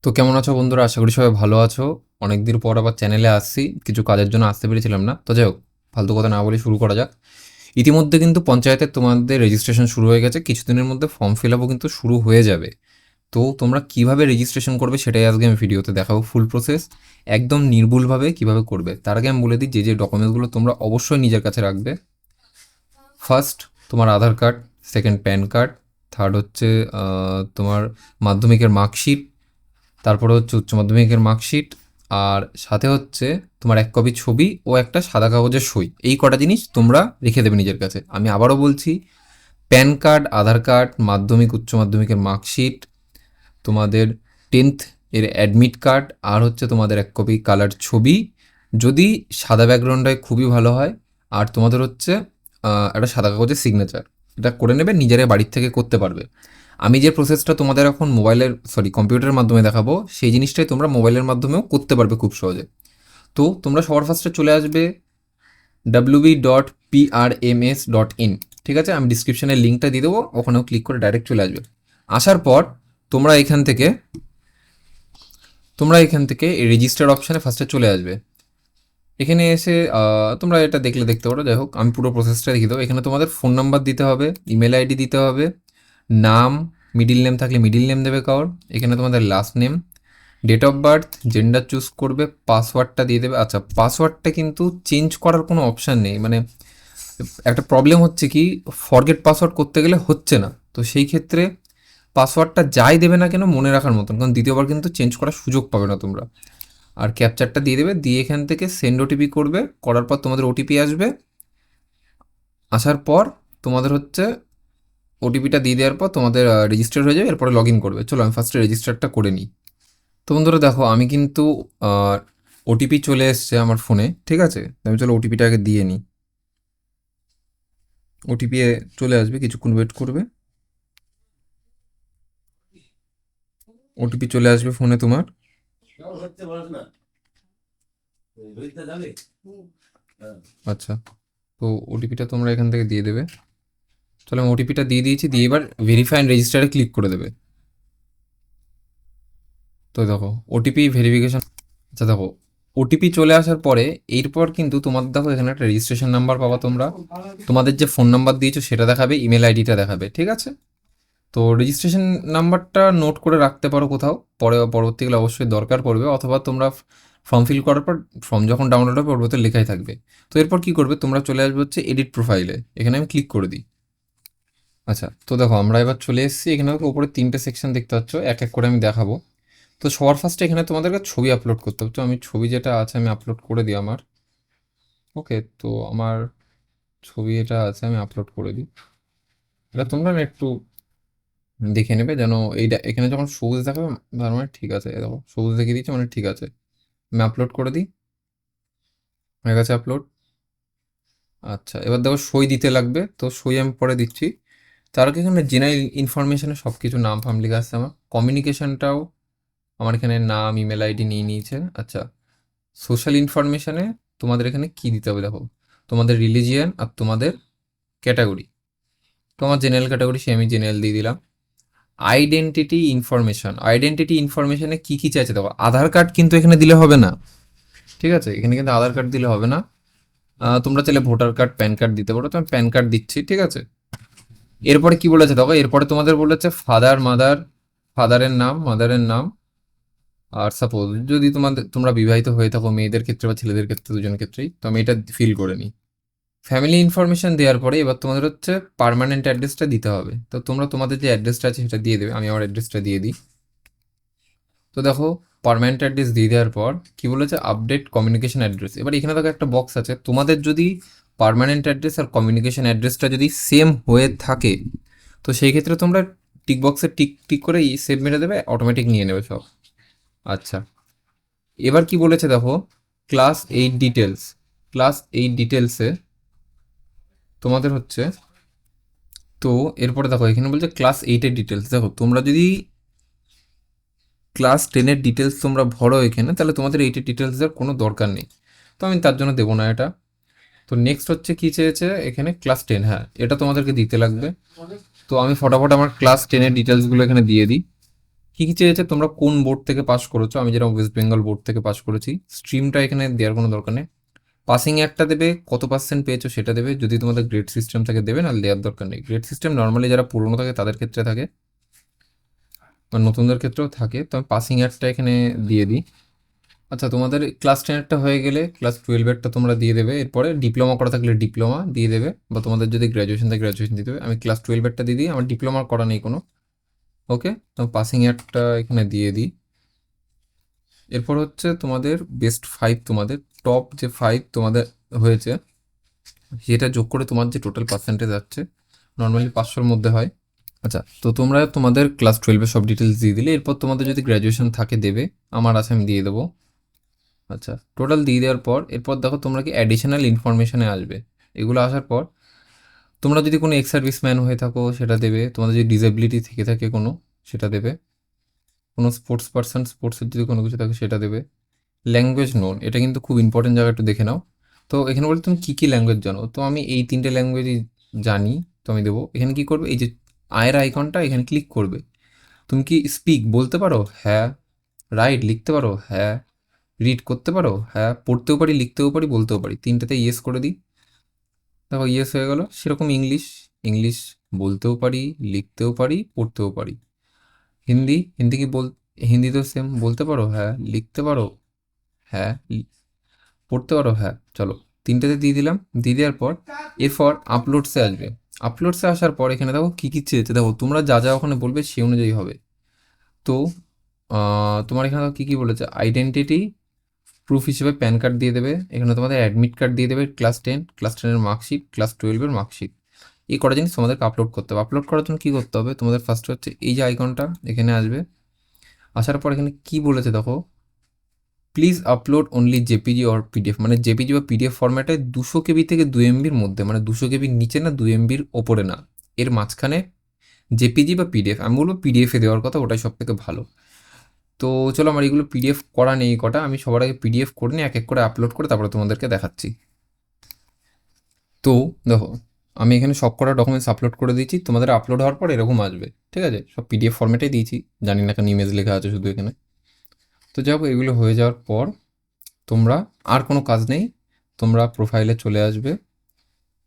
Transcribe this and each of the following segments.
তো কেমন আছো বন্ধুরা? আশা করি সবাই ভালো আছো। অনেকদিন পর আবার চ্যানেলে আসছি, কিছু কাজের জন্য আসতে পেরেছিলাম না। তো যাই হোক, ফালতু কথা না বলে শুরু করা যাক। ইতিমধ্যে কিন্তু পঞ্চায়েতের তোমাদের রেজিস্ট্রেশন শুরু হয়ে গেছে, কিছুদিনের মধ্যে ফর্ম ফিল আপও কিন্তু শুরু হয়ে যাবে। তো তোমরা কিভাবে রেজিস্ট্রেশন করবে সেটাই আজকে আমি ভিডিওতে দেখাবো, ফুল প্রসেস একদম নির্ভুলভাবে কিভাবে করবে। তার আগে আমি বলে দিই যে যে ডকুমেন্টসগুলো তোমরা অবশ্যই নিজের কাছে রাখবে। ফার্স্ট তোমার Aadhaar card, second PAN card, third হচ্ছে তোমার মাধ্যমিকের মার্কশিট, তারপরে হচ্ছে উচ্চ মাধ্যমিকের মার্কশিট, আর সাথে হচ্ছে তোমার এক কপি ছবি ও একটা সাদা কাগজের সই। এই কটা জিনিস তোমরা রেখে দেবে নিজের কাছে। আমি আবারও বলছি, প্যান কার্ড, আধার কার্ড, মাধ্যমিক উচ্চ মাধ্যমিকের মার্কশিট, তোমাদের 10th এর অ্যাডমিট কার্ড, আর হচ্ছে তোমাদের এক কপি কালার ছবি। যদি সাদা ব্যাকগ্রাউন্ড হয় খুবই ভালো হয়। আর তোমাদের হচ্ছে একটা সাদা কাগজের সিগনেচার, এটা করে নেবে, নিজেরাই বাড়ির থেকে করতে পারবে। আমি যে প্রসেসটা তোমাদের এখন কম্পিউটারের মাধ্যমে দেখাবো, সেই জিনিসটাই তোমরা মোবাইলের মাধ্যমেও করতে পারবে খুব সহজে। তো তোমরা সবার ফার্স্টে চলে আসবে www.prms.in। ঠিক আছে, আমি ডিসক্রিপশনে লিঙ্কটা দিয়ে দেবো, ওখানেও ক্লিক করে ডাইরেক্ট চলে আসবে। আসার পর তোমরা এখান থেকে রেজিস্টার অপশানে ফার্স্টে চলে আসবে। এখানে এসে তোমরা এটা দেখতে পারো। যাই হোক, আমি পুরো প্রসেসটা দেখিয়ে দেবো। এখানে তোমাদের ফোন নাম্বার দিতে হবে, ইমেল আইডি দিতে হবে, নাম, মিডিল নেম থাকলে মিডিল নেম দেবে কারোর, এখানে তোমাদের last name, date of birth, gender choose করবে, পাসওয়ার্ডটা দিয়ে দেবে। আচ্ছা, পাসওয়ার্ডটা কিন্তু চেঞ্জ করার কোনো অপশান নেই, মানে একটা প্রবলেম হচ্ছে কি, ফরগেট পাসওয়ার্ড করতে গেলে হচ্ছে না। তো সেই ক্ষেত্রে পাসওয়ার্ডটা যাই দেবে না কেন মনে রাখার মতন, কারণ দ্বিতীয়বার কিন্তু চেঞ্জ করার সুযোগ পাবে না তোমরা। আর ক্যাপচারটা দিয়ে দেবে, দিয়ে এখান থেকে সেন্ড ওটিপি করবে, করার পর তোমাদের ওটিপি আসবে। আসার পর তোমাদের হচ্ছে ওটিপিটা দিয়ে দেওয়ার পর তোমাদের রেজিস্টার হয়ে যাবে, এরপরে লগ ইন করবে। চলো আমি ফার্স্টে রেজিস্টারটা করে নিই। তো বন্ধুরা দেখো, আমি কিন্তু ওটিপি চলে এসছে আমার ফোনে, ঠিক আছে। আমি চলো ওটিপিটা আগে দিয়ে নিই। ওটিপি চলে আসবে, কিছুক্ষণ ওয়েট করবে। ওটিপি চলে আসবে ফোনে তোমার। আচ্ছা, তো ওটিপিটা তোমরা এখান থেকে দিয়ে দেবে। চলো আমি ওটিপিটা দিয়ে দিয়েছি, দিয়ে এবার ভেরিফাই অ্যান্ড রেজিস্টারে ক্লিক করে দেবে। তো দেখো ওটিপি ভেরিফিকেশন। আচ্ছা দেখো, ওটিপি চলে আসার পরে এরপর কিন্তু তোমার দেখো এখানে একটা রেজিস্ট্রেশন নাম্বার পাবা তোমরা। তোমাদের যে ফোন নাম্বার দিয়েছো সেটা দেখাবে, ইমেল আইডিটা দেখাবে, ঠিক আছে। তো রেজিস্ট্রেশন নাম্বারটা নোট করে রাখতে পারো কোথাও, পরবর্তীকালে অবশ্যই দরকার পড়বে, অথবা তোমরা ফর্ম ফিল করার পর ফর্ম যখন ডাউনলোড হবে ওর ভেতর লেখাই থাকবে। তো এরপর কি করবে, তোমরা চলে আসবে হচ্ছে এডিট প্রোফাইলে, এখানে আমি ক্লিক করে দিই। আচ্ছা, তো দেখো আমরা এবার চলে এসেছি। এখানে উপরে 3টে সেকশন দেখতে পাচ্ছ, এক এক করে আমি দেখাবো। তো সবার ফার্স্টে এখানে তোমাদেরকে ছবি আপলোড করতে হবে। তো আমি ছবি যেটা আছে আমি আপলোড করে দিই আমার। ওকে, তো আমার ছবি এটা আছে, আমি আপলোড করে দিই। এটা তোমরা না একটু দেখে নেবে যেন এইটা এখানে যখন সবুজ দেখাবে তার মানে ঠিক আছে। এই দেখো সবুজ দেখিয়ে দিচ্ছে, মানে ঠিক আছে। আমি আপলোড করে দিই, হয়ে গেছে আপলোড। আচ্ছা, এবার দেখো সই দিতে লাগবে, তো সই আমি পরে দিচ্ছি। তার আগে এখানে জেনারেল ইনফরমেশনে সব কিছু নাম ফাম লেখা আছে আমার। কমিউনিকেশনটাও আমার এখানে নাম, ইমেল আইডি নিয়ে নিয়েছে। আচ্ছা, সোশ্যাল ইনফরমেশনে তোমাদের এখানে কি দিতে হবে দেখো, তোমাদের রিলিজিয়ান আর তোমাদের ক্যাটাগরি। তোমার জেনারেল ক্যাটাগরি, সে আমি জেনারেল দিয়ে দিলাম। আইডেন্টিটি ইনফরমেশনে কি কি চাইছে দেখো, আধার কার্ড কিন্তু এখানে দিলে হবে না, ঠিক আছে। এখানে কিন্তু আধার কার্ড দিলে হবে না। তোমরা চাইলে ভোটার কার্ড, প্যান কার্ড দিতে পারো, তো আমি প্যান কার্ড দিচ্ছি, ঠিক আছে। এরপরে কি বলেছে দেখো, এরপরে তোমাদের বলেছে ফাদার মাদার, ফাদারের নাম, মাদারের নাম। আর সাপোজ যদি তোমরা বিবাহিত হয়ে থাকো, মেয়েদের ক্ষেত্রে বা ছেলেদের ক্ষেত্রে, দুজনের ক্ষেত্রেই, তো আমি এটা ফিল করে নিই। ফ্যামিলি ইনফরমেশন দেওয়ার পরে এবার তোমাদের হচ্ছে পার্মানেন্ট অ্যাড্রেসটা দিতে হবে। তো তোমরা তোমাদের যে অ্যাড্রেসটা আছে সেটা দিয়ে দেবে, আমি আমার অ্যাড্রেসটা দিয়ে দিই। তো দেখো, পার্মানেন্ট অ্যাড্রেস দিয়ে দেওয়ার পর কি বলেছে, আপডেট কমিউনিকেশন অ্যাড্রেস। এবার এখানে দেখো একটা বক্স আছে, তোমাদের যদি পার্মানেন্ট অ্যাড্রেস আর কমিউনিকেশন অ্যাড্রেসটা যদি সেম হয়ে থাকে, তো সেই ক্ষেত্রে তোমরা টিক বক্সে টিক টিক করে সেভ মেরে দেবে, অটোমেটিক নিয়ে নেবে সব। আচ্ছা, এবার কি বলেছে দেখো, ক্লাস 8 ডিটেলসে তোমাদের হচ্ছে, তো এরপরে দেখো এখানে বলছে ক্লাস 8-এর ডিটেলস। দেখো তোমরা যদি ক্লাস 10-এর ডিটেলস তোমরা ভরো এখানে, তাহলে তোমাদের 8-এর ডিটেলস দেওয়ার কোনো দরকার নেই। তো আমি তার জন্য দেবো না এটা। তো নেক্সট হচ্ছে কি চেয়েছে এখানে, ক্লাস 10, হ্যাঁ এটা তোমাদেরকে দিতে লাগবে। তো আমি ফটাফট আমার ক্লাস 10-এর ডিটেলসগুলো এখানে দিয়ে দিই। কী কী চেয়েছে, তোমরা কোন বোর্ড থেকে পাস করেছো, আমি যেরকম ওয়েস্ট বেঙ্গল বোর্ড থেকে পাস করেছি, স্ট্রিমটা এখানে দেওয়ার কোনো দরকার নেই। পাসিং একটা দেবে, কত পার্সেন্ট পেয়েছো সেটা দেবে, যদি তোমাদের গ্রেড সিস্টেম থাকে দেবে, না দেওয়ার দরকার নেই। গ্রেড সিস্টেম নর্মালি যারা পুরনো থাকে তাদের ক্ষেত্রে থাকে, বা নতুনদের ক্ষেত্রেও থাকে, তো আমি পাসিং একটা এখানে দিয়ে দিই। আচ্ছা, তোমাদের ক্লাস 10-এরটা হয়ে গেলে ক্লাস 12-এরটা তোমরা দিয়ে দেবে। এরপরে ডিপ্লোমা করা থাকলে ডিপ্লোমা দিয়ে দেবে, বা তোমাদের যদি গ্র্যাজুয়েশন থাকে গ্র্যাজুয়েশন দিয়ে দেবে। আমি ক্লাস 12-এরটা দিয়ে দিই, আমার ডিপ্লোমা করা নেই কোনো। ওকে, তো পাসিং একটা এখানে দিয়ে দিই। এরপর হচ্ছে তোমাদের বেস্ট 5, তোমাদের টপ যে 5 তোমাদের হয়েছে সেটা যোগ করে তোমার যে টোটাল পার্সেন্টেজ আসছে, নর্মালি 500-র মধ্যে হয়। আচ্ছা, তো তোমরা তোমাদের ক্লাস 12-এর সব ডিটেলস দিয়ে দিলে, এরপর তোমাদের যদি গ্র্যাজুয়েশন থাকে দেবে, আমার আছে আমি দিয়ে দেবো। আচ্ছা, টোটাল দিয়ে দেওয়ার পর এরপর দেখো তোমরা কি অ্যাডিশনাল ইনফরমেশনে আসবে। এগুলো আসার পর তোমরা যদি কোনো এক্স সার্ভিসম্যান হয়ে থাকো সেটা দেবে, তোমাদের যদি ডিসেবিলিটি থেকে থাকে কোনো সেটা দেবে, কোনো স্পোর্টস পার্সন স্পোর্টসের যদি কোনো কিছু থাকে সেটা দেবে। ল্যাঙ্গুয়েজ নোন, এটা কিন্তু খুব ইম্পর্টেন্ট জায়গা, একটু দেখে নাও। তো এখানে বলতে তুমি কী কী ল্যাঙ্গুয়েজ জানো, তো আমি এই 3টে ল্যাঙ্গুয়েজই জানি, তো আমি দেবো। এখানে কী করবে, এই যে আয়ের আইকনটা এখানে ক্লিক করবে। তুমি কি স্পিক বলতে পারো? হ্যাঁ। রাইট লিখতে পারো? হ্যাঁ। রিড করতে পারো? হ্যাঁ। পড়তেও পারি, লিখতেও পারি, বলতেও পারি, 3টেতে ইয়েস করে দিই। দেখো ইয়েস হয়ে গেল। সেরকম ইংলিশ, ইংলিশ বলতেও পারি, লিখতেও পারি, পড়তেও পারি। হিন্দি, হিন্দি কি বল, হিন্দি তো সেম, বলতে পারো? হ্যাঁ। লিখতে পারো? হ্যাঁ। পড়তে পারো? হ্যাঁ। চলো 3টেতে দিয়ে দিলাম। দিয়ে দেওয়ার পর এরপর আপলোডসে আসবে। আপলোডসে আসার পর এখানে দেখো কী কী চেয়েছে, দেখো তোমরা যা যা ওখানে বলবে সেই অনুযায়ী হবে। তো তোমার এখানে কী কী বলেছে, আইডেন্টিটি প্রুফ হিসেবে প্যান কার্ড দিয়ে দেবে, এখানে তোমাদের অ্যাডমিট কার্ড দিয়ে দেবে, ক্লাস 10-এর মার্কশিট, ক্লাস 12-এর মার্কশিট। এই কটা জিনিস তোমাদেরকে আপলোড করতে হবে। আপলোড করার জন্য কী করতে হবে, তোমাদের ফার্স্ট হচ্ছে এই যে আইকনটা এখানে আসবে। আসার পর এখানে কি বলেছে দেখো, please upload only JPG or PDF, মানে জেপিজি বা পিডিএফ ফরম্যাটে 200 কেবি থেকে 2 MBর মধ্যে, মানে 200 কেবির নিচে না, 2 MBর ওপরে না, এর মাঝখানে জেপিজি বা পিডিএফ। আমি বলবো পিডিএফে দেওয়ার কথা, ওটাই সব থেকে ভালো। তো চলো, আমার এগুলো পিডিএফ করা নেই কটা, আমি সবার আগে পিডিএফ করে নিয়ে এক এক করে আপলোড করে তারপরে তোমাদেরকে দেখাচ্ছি। তো দেখো, আমি এখানে সব কটা ডকুমেন্টস আপলোড করে দিয়েছি, তোমাদের আপলোড হওয়ার পর এরকম আসবে, ঠিক আছে? সব পিডিএফ ফরম্যাটেই দিয়েছি, জানি না কেন ইমেজ লেখা আছে শুধু এখানে। তো যাই হোক, এগুলো হয়ে যাওয়ার পর তোমরা আর কোনো কাজ নেই, তোমরা প্রোফাইলে চলে আসবে।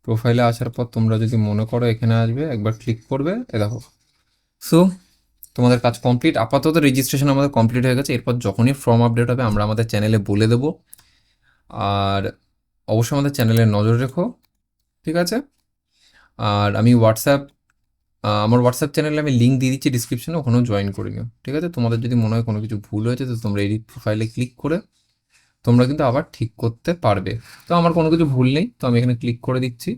প্রোফাইলে আসার পর তোমরা যদি মনে করো এখানে আসবে, একবার ক্লিক করবে, এ দেখো। সো তোমাদের কাজ কমপ্লিট। আপাতত রেজিস্ট্রেশন আমাদের কমপ্লিট হয়ে গেছে। এরপর যখনই ফর্ম আপডেট হবে আমরা আমাদের চ্যানেলে বলে দেবো। আর অবশ্যই আমাদের চ্যানেলে নজর রেখো, ঠিক আছে? আর আমি আমার হোয়াটসঅ্যাপ চ্যানেলে আমি লিঙ্ক দিয়ে দিচ্ছি ডিসক্রিপশনে, ওখানেও জয়েন করে নিও, ঠিক আছে? তোমাদের যদি মনে হয় কোনো কিছু ভুল হয়েছে তো তোমরা এডিট প্রোফাইলে ক্লিক করে তোমরা কিন্তু আবার ঠিক করতে পারবে। তো আমার কোনো কিছু ভুল নেই, তো আমি এখানে ক্লিক করে দিচ্ছি।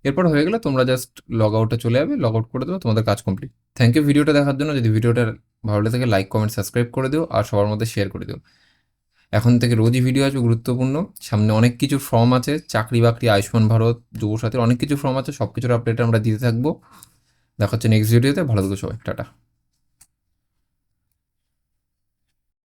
এরপর হয়ে গেলে তোমরা জাস্ট লগ আউটে চলে যাবে, লগ আউট করে দেবে, তোমাদের কাজ কমপ্লিট। থ্যাংক ইউ ভিডিওটা দেখার জন্য। যদি ভিডিওটা ভালো লাগে লাইক কমেন্ট সাবস্ক্রাইব করে দিও, আর সবার মধ্যে শেয়ার করে দিও। এখন থেকে রোজই ভিডিও আসবে গুরুত্বপূর্ণ, সামনে অনেক কিছু ফর্ম আছে, চাকরি বাকরি, আয়ুষ্মান ভারত, যুবসাথীর অনেক কিছু ফর্ম আছে, সব কিছুর আপডেট আমরা দিতে থাকবো। দেখা হচ্ছে নেক্সট ভিডিওতে। ভালো থেকো সবাই, টাটা।